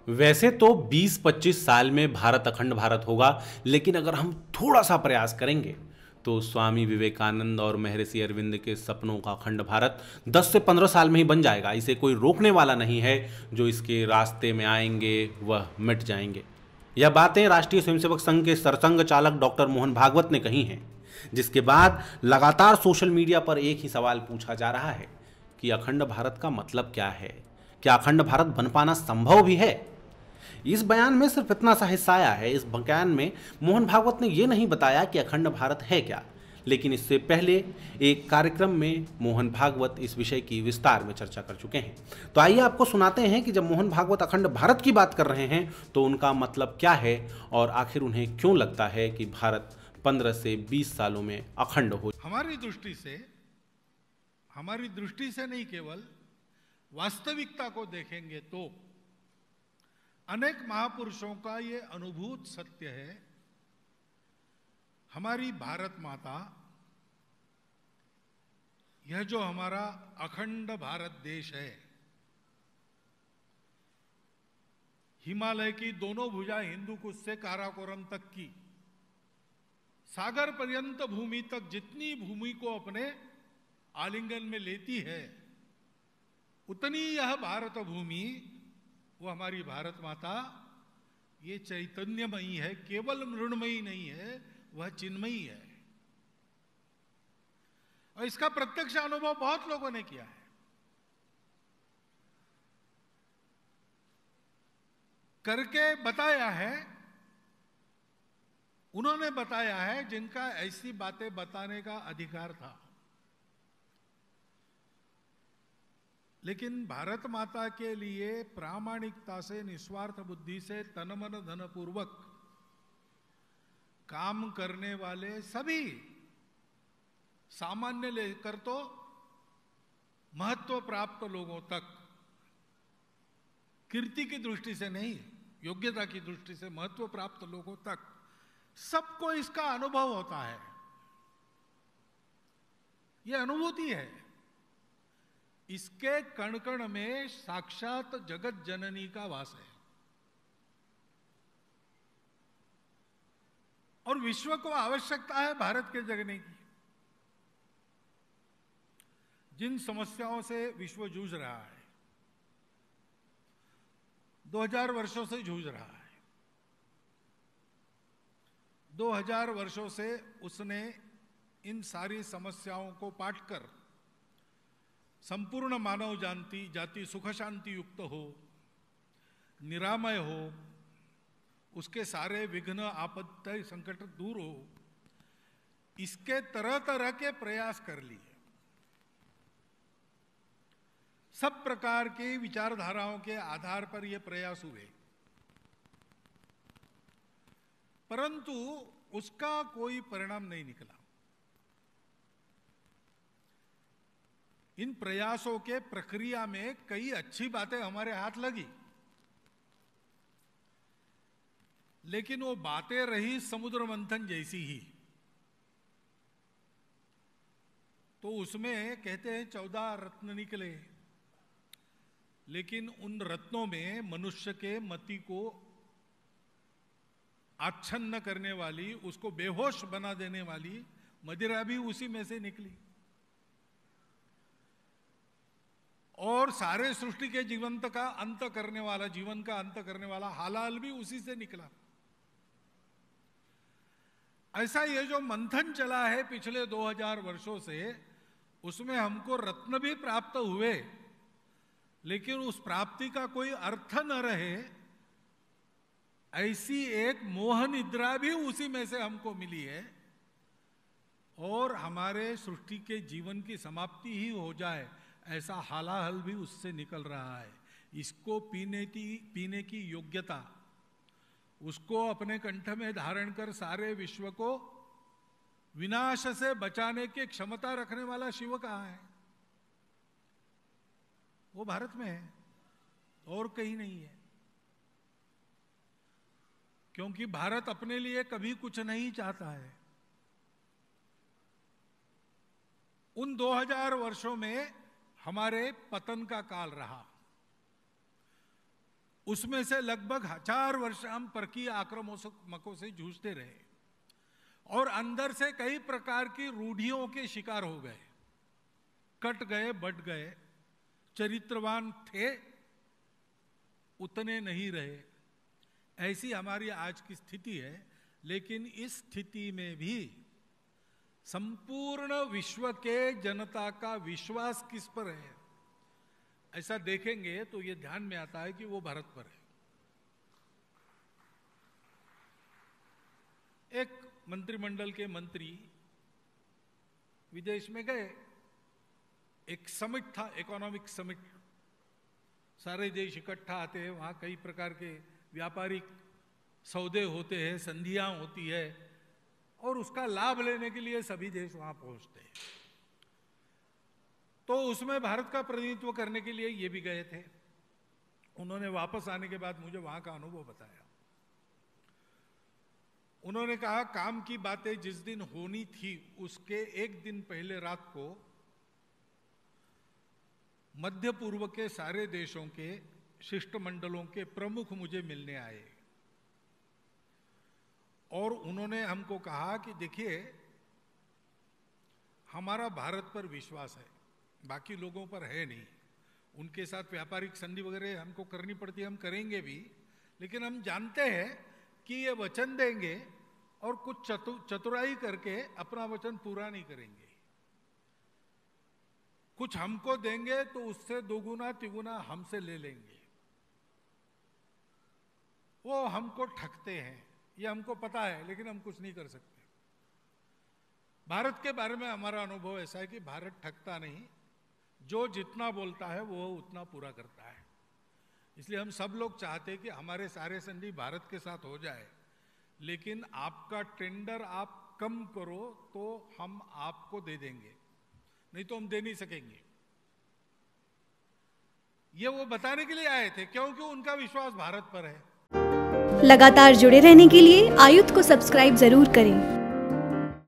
वैसे तो 20-25 साल में भारत अखंड भारत होगा, लेकिन अगर हम थोड़ा सा प्रयास करेंगे तो स्वामी विवेकानंद और महर्षि अरविंद के सपनों का अखंड भारत 10 से 15 साल में ही बन जाएगा। इसे कोई रोकने वाला नहीं है। जो इसके रास्ते में आएंगे वह मिट जाएंगे। यह बातें राष्ट्रीय स्वयंसेवक संघ के सरसंघ चालक डॉक्टर मोहन भागवत ने कही हैं, जिसके बाद लगातार सोशल मीडिया पर एक ही सवाल पूछा जा रहा है कि अखंड भारत का मतलब क्या है? क्या अखंड भारत बन पाना संभव भी है? इस बयान में सिर्फ इतना सा हिस्सा आया है। इस बयान में मोहन भागवत ने यह नहीं बताया कि अखंड भारत है क्या, लेकिन इससे पहले एक कार्यक्रम में मोहन भागवत इस विषय की विस्तार में चर्चा कर चुके हैं। तो आइए आपको सुनाते हैं कि जब मोहन भागवत अखंड भारत की बात कर रहे हैं तो उनका मतलब क्या है और आखिर उन्हें क्यों लगता है कि भारत 15 से 20 सालों में अखंड हो। हमारी दृष्टि से नहीं, केवल वास्तविकता को देखेंगे तो अनेक महापुरुषों का ये अनुभूत सत्य है। हमारी भारत माता, यह जो हमारा अखंड भारत देश है, हिमालय की दोनों भुजा हिंदू कुश से काराकोरम तक की, सागर पर्यंत भूमि तक जितनी भूमि को अपने आलिंगन में लेती है, उतनी यह भारत भूमि, वो हमारी भारत माता, ये चैतन्यमयी है, केवल मृण्मयी नहीं है, वह चिन्मयी है। और इसका प्रत्यक्ष अनुभव बहुत लोगों ने किया है। करके बताया है, उन्होंने बताया है जिनका ऐसी बातें बताने का अधिकार था। लेकिन भारत माता के लिए प्रामाणिकता से, निस्वार्थ बुद्धि से, तन मन धन पूर्वक काम करने वाले सभी, सामान्य लेकर तो महत्व प्राप्त लोगों तक, कीर्ति की दृष्टि से नहीं, योग्यता की दृष्टि से महत्व प्राप्त लोगों तक सबको इसका अनुभव होता है। यह अनुभूति है। इसके कण कण में साक्षात जगत जननी का वास है। और विश्व को आवश्यकता है भारत के जगने की। जिन समस्याओं से विश्व जूझ रहा है, 2000 वर्षों से जूझ रहा है, 2000 वर्षों से उसने इन सारी समस्याओं को पाट कर संपूर्ण मानव जाति सुख शांति युक्त हो, निरामय हो, उसके सारे विघ्न आपत्ति संकट दूर हो, इसके तरह तरह के प्रयास कर लिए। सब प्रकार की विचारधाराओं के आधार पर ये प्रयास हुए, परंतु उसका कोई परिणाम नहीं निकला। इन प्रयासों के प्रक्रिया में कई अच्छी बातें हमारे हाथ लगी, लेकिन वो बातें रही समुद्र मंथन जैसी ही। तो उसमें कहते हैं 14 रत्न निकले, लेकिन उन रत्नों में मनुष्य के मति को आच्छन्न करने वाली, उसको बेहोश बना देने वाली मदिरा भी उसी में से निकली। और सारे सृष्टि के जीवन का अंत करने वाला, जीवन का अंत करने वाला हालाल भी उसी से निकला। ऐसा ये जो मंथन चला है पिछले 2000 वर्षों से, उसमें हमको रत्न भी प्राप्त हुए, लेकिन उस प्राप्ति का कोई अर्थ न रहे, ऐसी एक मोह निद्रा भी उसी में से हमको मिली है। और हमारे सृष्टि के जीवन की समाप्ति ही हो जाए, ऐसा हालाहल भी उससे निकल रहा है। इसको पीने की योग्यता, उसको अपने कंठ में धारण कर सारे विश्व को विनाश से बचाने की क्षमता रखने वाला शिव कहाँ है? वो भारत में है और कहीं नहीं है। क्योंकि भारत अपने लिए कभी कुछ नहीं चाहता है। उन 2000 वर्षों में हमारे पतन का काल रहा। उसमें से लगभग 1000 वर्ष हम परकीय आक्रामकों से जूझते रहे और अंदर से कई प्रकार की रूढ़ियों के शिकार हो गए, कट गए, बट गए, चरित्रवान थे उतने नहीं रहे। ऐसी हमारी आज की स्थिति है। लेकिन इस स्थिति में भी संपूर्ण विश्व के जनता का विश्वास किस पर है, ऐसा देखेंगे तो ये ध्यान में आता है कि वो भारत पर है। एक मंत्रिमंडल के मंत्री विदेश में गए, एक समिट था, इकोनॉमिक समिट, सारे देश इकट्ठा आते हैं, वहां कई प्रकार के व्यापारिक सौदे होते हैं, संधियां होती है और उसका लाभ लेने के लिए सभी देश वहां पहुंचते हैं। तो उसमें भारत का प्रतिनिधित्व करने के लिए ये भी गए थे। उन्होंने वापस आने के बाद मुझे वहां का अनुभव बताया। उन्होंने कहा काम की बातें जिस दिन होनी थी उसके एक दिन पहले रात को मध्य पूर्व के सारे देशों के शिष्टमंडलों के प्रमुख मुझे मिलने आए और उन्होंने हमको कहा कि देखिए हमारा भारत पर विश्वास है, बाकी लोगों पर है नहीं। उनके साथ व्यापारिक संधि वगैरह हमको करनी पड़ती है, हम करेंगे भी, लेकिन हम जानते हैं कि ये वचन देंगे और कुछ चतुराई करके अपना वचन पूरा नहीं करेंगे। कुछ हमको देंगे तो उससे दोगुना तिगुना हमसे ले लेंगे। वो हमको ठगते हैं, ये हमको पता है, लेकिन हम कुछ नहीं कर सकते। भारत के बारे में हमारा अनुभव ऐसा है कि भारत ठगता नहीं, जो जितना बोलता है वो उतना पूरा करता है। इसलिए हम सब लोग चाहते हैं कि हमारे सारे संधि भारत के साथ हो जाए, लेकिन आपका टेंडर आप कम करो तो हम आपको दे देंगे, नहीं तो हम दे नहीं सकेंगे। ये वो बताने के लिए आए थे, क्योंकि उनका विश्वास भारत पर है। लगातार जुड़े रहने के लिए आयुध को सब्सक्राइब जरूर करें।